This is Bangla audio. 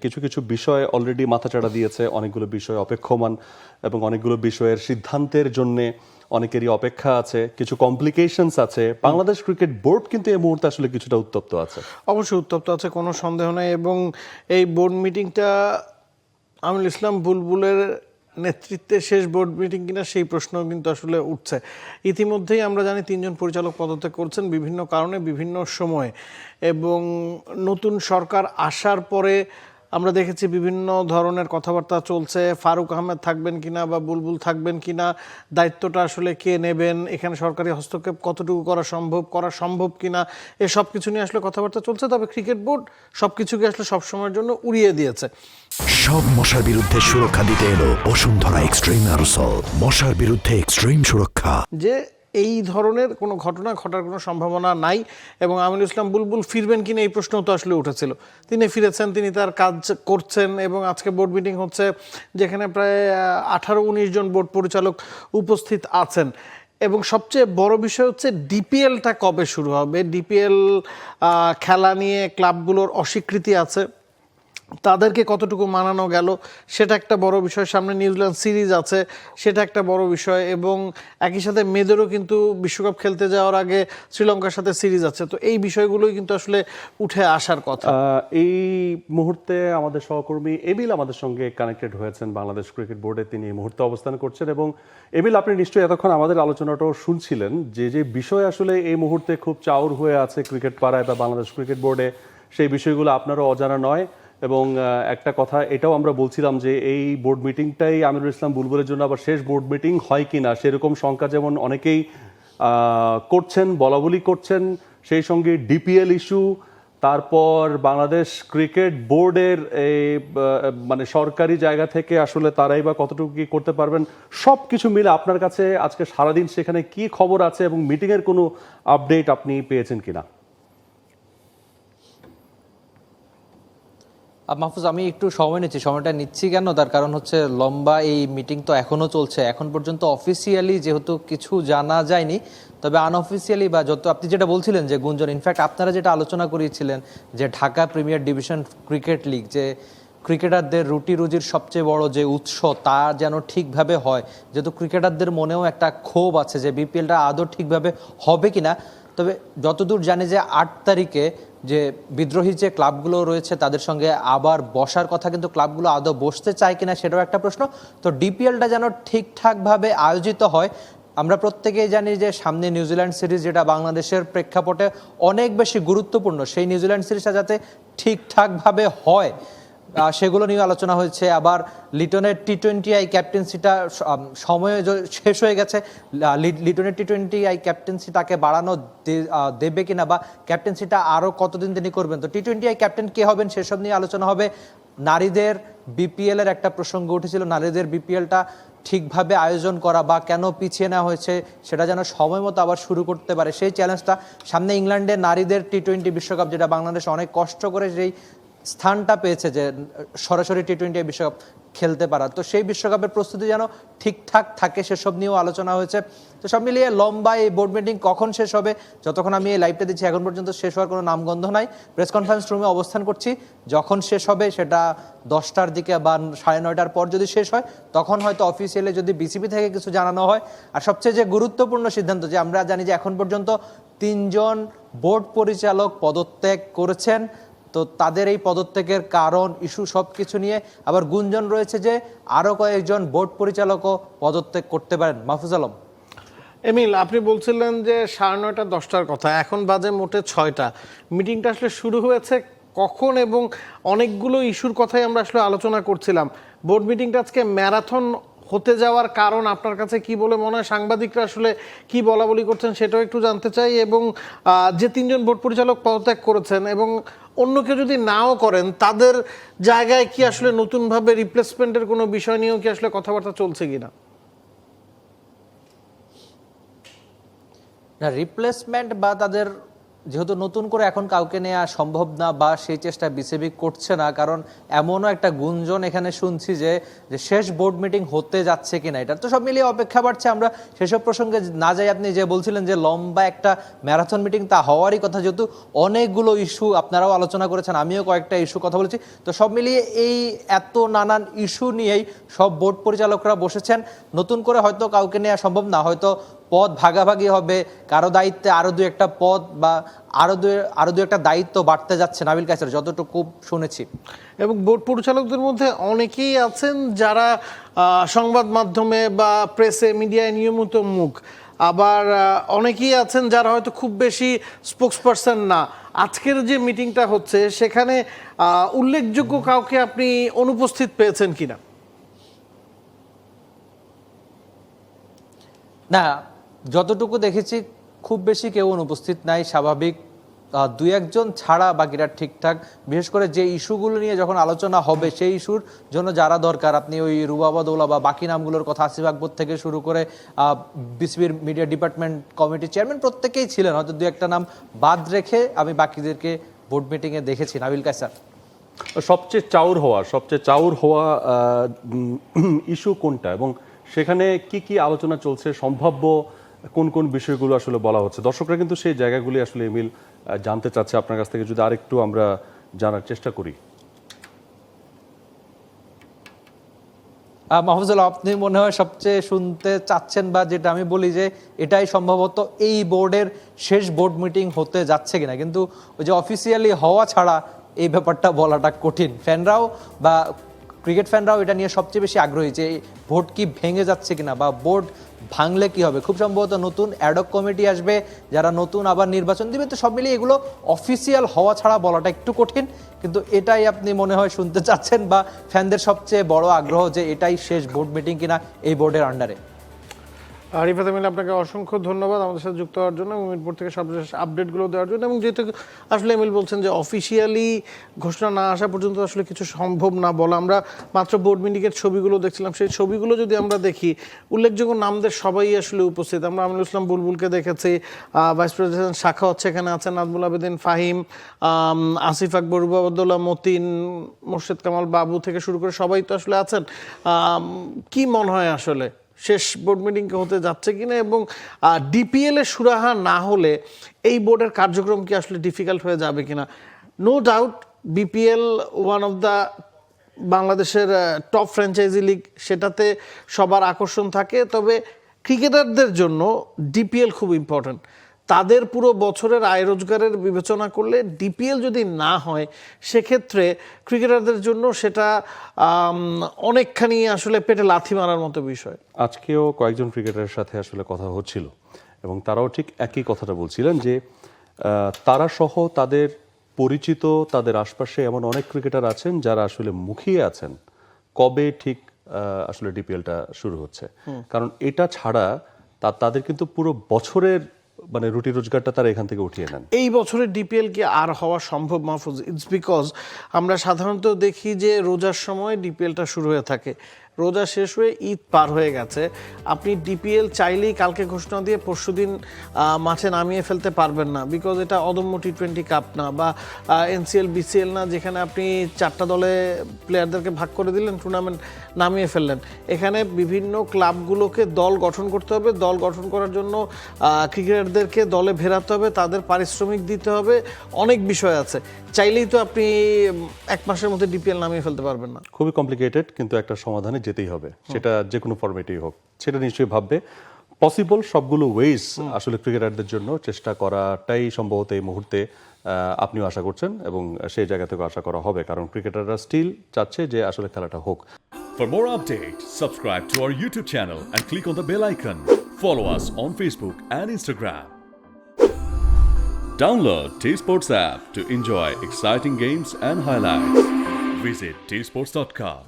কিছু কিছু বিষয় অলরেডি মাথাচাড়া দিয়েছে, অনেকগুলো বিষয় অপেক্ষমান এবং অনেকগুলো বিষয়ের সিদ্ধান্তের জন্য অনেকেরই অপেক্ষা আছে, কিছু কমপ্লিকেশনস আছে। বাংলাদেশ ক্রিকেট বোর্ড কিন্তু এই মুহূর্তে আসলে কিছুটা উত্তপ্ত আছে। অবশ্যই উত্তপ্ত আছে, কোনো সন্দেহ নেই। এবং এই বোর্ড মিটিংটা আমিনুল ইসলাম বুলবুলের নেতৃত্বে শেষ বোর্ড মিটিং কিনা সেই প্রশ্ন কিন্তু আসলে উঠছে। ইতিমধ্যেই আমরা জানি 3জন পরিচালক পদত্যাগ করছেন বিভিন্ন কারণে বিভিন্ন সময়ে, এবং নতুন সরকার আসার পরে আমরা দেখেছি বিভিন্ন ধরনের কথাবার্তা চলছে। ফারুক আহমেদ থাকবেন কিনা বা বুলবুল থাকবেন কিনা, দায়িত্বটা আসলে কে নেবেন, এখানে সরকারি হস্তক্ষেপ কতটুকু করা সম্ভব কিনা, এসব কিছু নিয়ে আসলে কথাবার্তা চলছে। তবে ক্রিকেট বোর্ড সব কিছুকে আসলে সবসময়ের জন্য উড়িয়ে দিয়েছে। সব মশার বিরুদ্ধে সুরক্ষা দিতে এলো বসুন্ধরা এক্সট্রিম অ্যারোসল, মশার বিরুদ্ধে এক্সট্রিম সুরক্ষা। যে এই ধরনের কোনো ঘটনা ঘটার কোনো সম্ভাবনা নাই, এবং আমিনুল ইসলাম বুলবুল ফিরবেন কিনা এই প্রশ্ন তো আসলে উঠেছিল। তিনি ফিরেছেন, তিনি তার কাজ করছেন, এবং আজকে বোর্ড মিটিং হচ্ছে যেখানে প্রায় 18-19 জন বোর্ড পরিচালক উপস্থিত আছেন। এবং সবচেয়ে বড় বিষয় হচ্ছে ডিপিএলটা কবে শুরু হবে। ডিপিএল খেলা নিয়ে ক্লাবগুলোর অস্বীকৃতি আছে, তাদেরকে কতটুকু মানানো গেল সেটা একটা বড় বিষয়। সামনে নিউজিল্যান্ড সিরিজ আছে, সেটা একটা বড় বিষয়। এবং একই সাথে মেয়েদেরও কিন্তু বিশ্বকাপ খেলতে যাওয়ার আগে শ্রীলঙ্কার সাথে সিরিজ আছে। তো এই বিষয়গুলোই কিন্তু আসলে উঠে আসার কথা। এই মুহূর্তে আমাদের সহকর্মী এবিল আমাদের সঙ্গে কানেক্টেড হয়েছেন বাংলাদেশ ক্রিকেট বোর্ডে, তিনি এই মুহূর্তে অবস্থান করছেন। এবং এবিল, আপনি নিশ্চয়ই এতক্ষণ আমাদের আলোচনাটাও শুনছিলেন, যে যে বিষয় আসলে এই মুহূর্তে খুব চাউর হয়ে আছে ক্রিকেট পাড়ায় বা বাংলাদেশ ক্রিকেট বোর্ডে, সেই বিষয়গুলো আপনারও অজানা নয়। এবং একটা কথা এটাও আমরা বলছিলাম যে এই বোর্ড মিটিংটাই আমিনুল ইসলাম বুলবুলের জন্য আবার শেষ বোর্ড মিটিং হয় কিনা, সেরকম শঙ্কা যেমন অনেকেই করছেন, বলাবলি করছেন। সেই সঙ্গে ডিপিএল ইস্যু, তারপর বাংলাদেশ ক্রিকেট বোর্ডের এই মানে সরকারি জায়গা থেকে আসলে তারাই বা কতটুকু কি করতে পারবেন, সব কিছু মিলে আপনার কাছে আজকে সারাদিন সেখানে কি খবর আছে এবং মিটিংয়ের কোনো আপডেট আপনি পেয়েছেন কিনা? মাহফুজ, আমি একটু সময় নিচ্ছি। সময়টা নিচ্ছি কেন, তার কারণ হচ্ছে লম্বা এই মিটিং তো এখনও চলছে। এখন পর্যন্ত অফিসিয়ালি যেহেতু কিছু জানা যায়নি, তবে আনঅফিসিয়ালি বা যত আপনি যেটা বলছিলেন যে গুঞ্জন, ইনফ্যাক্ট আপনারা যেটা আলোচনা করিয়েছিলেন যে Dhaka premier division cricket league, যে ক্রিকেটারদের রুটি রুজির সবচেয়ে বড় যে উৎস, তা যেন ঠিকভাবে হয়। যেহেতু ক্রিকেটারদের মনেও একটা ক্ষোভ আছে যে বিপিএলটা আদৌ ঠিকভাবে হবে কিনা। তবে যতদূর জানি যে 8 তারিখে যে বিদ্রোহী যে ক্লাবগুলো রয়েছে তাদের সঙ্গে আবার বসার কথা, কিন্তু ক্লাবগুলো আদৌ বসতে চায় কিনা সেটাও একটা প্রশ্ন। তো ডিপিএলটা যেন ঠিকঠাকভাবে আয়োজিত হয়। আমরা প্রত্যেকেই জানি যে সামনে নিউজিল্যান্ড সিরিজ, যেটা বাংলাদেশের প্রেক্ষাপটে অনেক বেশি গুরুত্বপূর্ণ, সেই নিউজিল্যান্ড সিরিজটা যাতে ঠিকঠাকভাবে হয় সেগুলো নিয়ে আলোচনা হয়েছে। আবার লিটনের টি-20 ক্যাপ্টেন্সিটা সময় শেষ হয়ে গেছে, লিটনের টি-20 ক্যাপ্টেন্সি তাকে বাড়ানো দেবে কিনা, বা ক্যাপ্টেন্সিটা আরও কতদিন তিনি করবেন। তো টি-20 ক্যাপ্টেন কে হবেন সেসব নিয়ে আলোচনা হবে। নারীদের বিপিএল এর একটা প্রসঙ্গ উঠেছিল, নারীদের বিপিএলটা ঠিকভাবে আয়োজন করা বা কেন পিছিয়ে নেওয়া হয়েছে সেটা যেন সময় মতো আবার শুরু করতে পারে, সেই চ্যালেঞ্জটা। সামনে ইংল্যান্ডে নারীদের টি-20 বিশ্বকাপ, যেটা বাংলাদেশ অনেক কষ্ট করে সেই স্থানটা পেয়েছে যে সরাসরি টি-20 বিশ্বকাপ খেলতে পারা, তো সেই বিশ্বকাপের প্রস্তুতি যেন ঠিকঠাক থাকে সেসব নিয়েও আলোচনা হয়েছে। তো সব মিলিয়ে লম্বা এই বোর্ড মিটিং কখন শেষ হবে, যতক্ষণ আমি এই লাইভটা দিচ্ছি এখন পর্যন্ত শেষ হওয়ার কোনো নামগন্ধ নাই। প্রেস কনফারেন্স রুমে অবস্থান করছি, যখন শেষ হবে সেটা 10টার দিকে বা 9:30টার পর যদি শেষ হয়, তখন হয়তো অফিসিয়ালি যদি বিসিবি থেকে কিছু জানানো হয়। আর সবচেয়ে যে গুরুত্বপূর্ণ সিদ্ধান্ত, যে আমরা জানি যে এখন পর্যন্ত 3জন বোর্ড পরিচালক পদত্যাগ করেছেন, তো তাদের এই পদত্যাগের কারণ, ইস্যু সব কিছু নিয়ে আবার গুঞ্জন রয়েছে যে আরও কয়েকজন বোর্ড পরিচালকও পদত্যাগ করতে পারেন। মাহফুজ আলম। এমিল, আপনি বলছিলেন যে 9:30 10টার কথা, এখন বাজে মোটে 6টা। মিটিংটা আসলে শুরু হয়েছে কখন, এবং অনেকগুলো ইস্যুর কথাই আমরা আসলে আলোচনা করছিলাম। বোর্ড মিটিংটা আজকে ম্যারাথন হতে যাওয়ার কারণ আপনার কাছে কি বলে মনে হয়? সাংবাদিকরা আসলে কি বলাবলি করছেন সেটাও একটু জানতে চাই। এবং যে 3জন বোর্ড পরিচালক পদত্যাগ করেছেন এবং অন্য কেউ যদি নাও করেন, তাদের জায়গায় কি আসলে নতুনভাবে রিপ্লেসমেন্টের কোনো বিষয় নিয়েও কি আসলে কথাবার্তা চলছে কিনা? না, রিপ্লেসমেন্ট বা তাদের যেহেতু নতুন করে এখন কাউকে নেওয়া সম্ভব না বা সেই চেষ্টা বিসিবি করছে না, কারণ এমনও একটা গুঞ্জন এখানে শুনছি যে শেষ বোর্ড মিটিং হতে যাচ্ছে কিনা, এটা তো সব মিলিয়ে অপেক্ষা বাড়ছে। আমরা সেসব প্রসঙ্গে না যাই, আপনি যে বলছিলেন যে লম্বা একটা ম্যারাথন মিটিং, তা হওয়ারই কথা, যেহেতু অনেকগুলো ইস্যু আপনারাও আলোচনা করেছেন, আমিও কয়েকটা ইস্যু কথা বলেছি, তো সব মিলিয়ে এই এত নানান ইস্যু নিয়েই সব বোর্ড পরিচালকরা বসেছেন। নতুন করে হয়তো কাউকে নেওয়া সম্ভব না, হয়তো পদ ভাগাভাগি হবে, কারো দায়িত্বে আরো দু একটা পদ বা আরো দু একটা দায়িত্ব বাড়তে যাচ্ছে নাবিল কায়সার, যতটুকু শুনেছি। এবং বোর্ড পরিচালকদের মধ্যে অনেকেই আছেন যারা সংবাদ মাধ্যমে বা প্রেসে মিডিয়ায় নিয়মিত মুখ, আবার অনেকেই আছেন যারা হয়তো খুব বেশি স্পোকসপারসন না। আজকের যে মিটিংটা হচ্ছে সেখানে উল্লেখযোগ্য কাউকে আপনি অনুপস্থিত পেয়েছেন কিনা? না, যতটুকু দেখেছি খুব বেশি কেউ অনুপস্থিত নাই, স্বাভাবিক। দুই একজন ছাড়া বাকিরা ঠিকঠাক। বিশেষ করে যে ইস্যুগুলো নিয়ে যখন আলোচনা হবে সেই ইস্যুর জন্য যারা দরকার, আপনি ওই রুবাবাদৌলা বা বাকি নামগুলোর কথা, আসিফ আকবর থেকে শুরু করে বিসিবির মিডিয়া ডিপার্টমেন্ট কমিটির চেয়ারম্যান প্রত্যেকেই ছিলেন। হয়তো দু একটা নাম বাদ রেখে আমি বাকিদেরকে বোর্ড মিটিংয়ে দেখেছি। নাবিল কায়সার, সবচেয়ে চাউর হওয়া ইস্যু কোনটা এবং সেখানে কি কি আলোচনা চলছে, সম্ভাব্য কোন কোন বিষয়গুলো আসলে বলা হচ্ছে? দর্শকরা কিন্তু সেই জায়গাগুলি আসলে এমিল জানতে চাচ্ছে আপনার কাছ থেকে, যদি আরেকটু আমরা জানার চেষ্টা করি। মাহফুজুল্লাহ, আপনি মনে হয় সবচেয়ে শুনতে চাচ্ছেন, বা যেটা আমি বলি যে এটাই সম্ভবত এই বোর্ডের শেষ বোর্ড মিটিং হতে যাচ্ছে কিনা, কিন্তু ওই যে অফিসিয়ালি হওয়া ছাড়া এই ব্যাপারটা বলাটা কঠিন। ফ্যানরাও বা ক্রিকেট ফ্যানরাও এটা নিয়ে সবচেয়ে বেশি আগ্রহী যে বোর্ড কি ভেঙে যাচ্ছে কিনা, বা বোর্ড ভাঙলে কি হবে। খুব সম্ভবত নতুন অ্যাডক কমিটি আসবে, যারা নতুন আবার নির্বাচন দিবে, তো সব মিলিয়ে এগুলো অফিসিয়াল হওয়া ছাড়া বলাটা একটু কঠিন। কিন্তু এটাই আপনি মনে হয় শুনতে চাচ্ছেন, বা ফ্যানদের সবচেয়ে বড় আগ্রহ যে এটাই শেষ বোর্ড মিটিং কিনা এই বোর্ডের আন্ডারে। রিফাত আমিন, আপনাকে অসংখ্য ধন্যবাদ আমাদের সাথে যুক্ত হওয়ার জন্য এবং মিরপুর থেকে সর্বশেষ আপডেটগুলো দেওয়ার জন্য। এবং যেহেতু আসলে এমিল বলছেন যে অফিসিয়ালি ঘোষণা না আসা পর্যন্ত আসলে কিছু সম্ভব না বলা, আমরা মাত্র বোর্ড মিটিংয়ের ছবিগুলো দেখছিলাম, সেই ছবিগুলো যদি আমরা দেখি উল্লেখযোগ্য নামদের সবাই আসলে উপস্থিত। আমরা আমিনুল ইসলাম বুলবুলকে দেখেছি, ভাইস প্রেসিডেন্ট শাখা হচ্ছে এখানে আছেন, নাজমুল আবেদিন ফাহিম, আসিফ আকবর, রুবাবাদৌলা, মতিন, মোর্শেদ কামাল বাবু থেকে শুরু করে সবাই তো আসলে আছেন। কি মনে হয় আসলে শেষ বোর্ড মিটিং হতে যাচ্ছে কিনা, এবং ডিপিএল এর সুরাহা না হলে এই বোর্ডের কার্যক্রম কি আসলে ডিফিকাল্ট হয়ে যাবে কিনা? No doubt BPL one of the বাংলাদেশের টপ ফ্র্যাঞ্চাইজি লিগ, সেটাতে সবার আকর্ষণ থাকে। তবে ক্রিকেটারদের জন্য ডিপিএল খুব ইম্পর্ট্যান্ট। তাদের পুরো বছরের আয় রোজগারের বিবেচনা করলে ডিপিএল যদি না হয় সেক্ষেত্রে ক্রিকেটারদের জন্য সেটা অনেকখানি আসলে পেটে লাথি মারার মতো বিষয়। আজকেও কয়েকজন ক্রিকেটারের সাথে আসলে কথা হচ্ছিল এবং তারাও ঠিক একই কথাটা বলছিলেন যে তারা সহ তাদের পরিচিত, তাদের আশপাশে এমন অনেক ক্রিকেটার আছেন যারা আসলে মুখিয়ে আছেন কবে ঠিক আসলে ডিপিএলটা শুরু হচ্ছে। কারণ এটা ছাড়া তাদের কিন্তু পুরো বছরের মানে রুটি রোজগারটা তারা এখান থেকে উঠিয়ে নেন। এই বছরের ডিপিএল কি আর হওয়া সম্ভব মাহফুজ? ইটস বিকজ আমরা সাধারণত দেখি যে রোজার সময় ডিপিএলটা শুরু হয়ে থাকে, রোজা শেষ হয়ে ঈদ পার হয়ে গেছে, আপনি ডিপিএল চাইলেই কালকে ঘোষণা দিয়ে পরশুদিন মাঠে নামিয়ে ফেলতে পারবেন না। বিকজ এটা অদম্য টি20 কাপ না, বা এনসিএল বিসিএল না যেখানে আপনি 4টা দলে প্লেয়ারদেরকে ভাগ করে দিলেন, টুর্নামেন্ট নামিয়ে ফেললেন। এখানে বিভিন্ন ক্লাবগুলোকে দল গঠন করতে হবে, দল গঠন করার জন্য ক্রিকেটারদেরকে দলে ভেরাতে হবে, তাদের পারিশ্রমিক দিতে হবে, অনেক বিষয় আছে। চাইলেই তো আপনি 1 মাসের মধ্যে ডিপিএল নামিয়ে ফেলতে পারবেন না। খুবই কমপ্লিকেটেড, কিন্তু একটা সমাধানে যেতেই হবে, সেটা যে কোনো ফরম্যাটেই হোক। সেটা নিশ্চয়ই ভাববে পসিবল সবগুলো ওয়েজ আসলে ক্রিকেটারদের জন্য চেষ্টা করাটাই সম্ভবত এই মুহূর্তে আপনিও আশা করছেন এবং সেই জায়গা থেকে আশা করা হবে, কারণ ক্রিকেটাররা স্টিল চাচ্ছে যে আসলে খেলাটা হোক। For more updates, subscribe to our YouTube channel and click on the bell icon. Follow us on Facebook and Instagram. Download T-Sports app to enjoy exciting games and highlights. Visit tsports.com.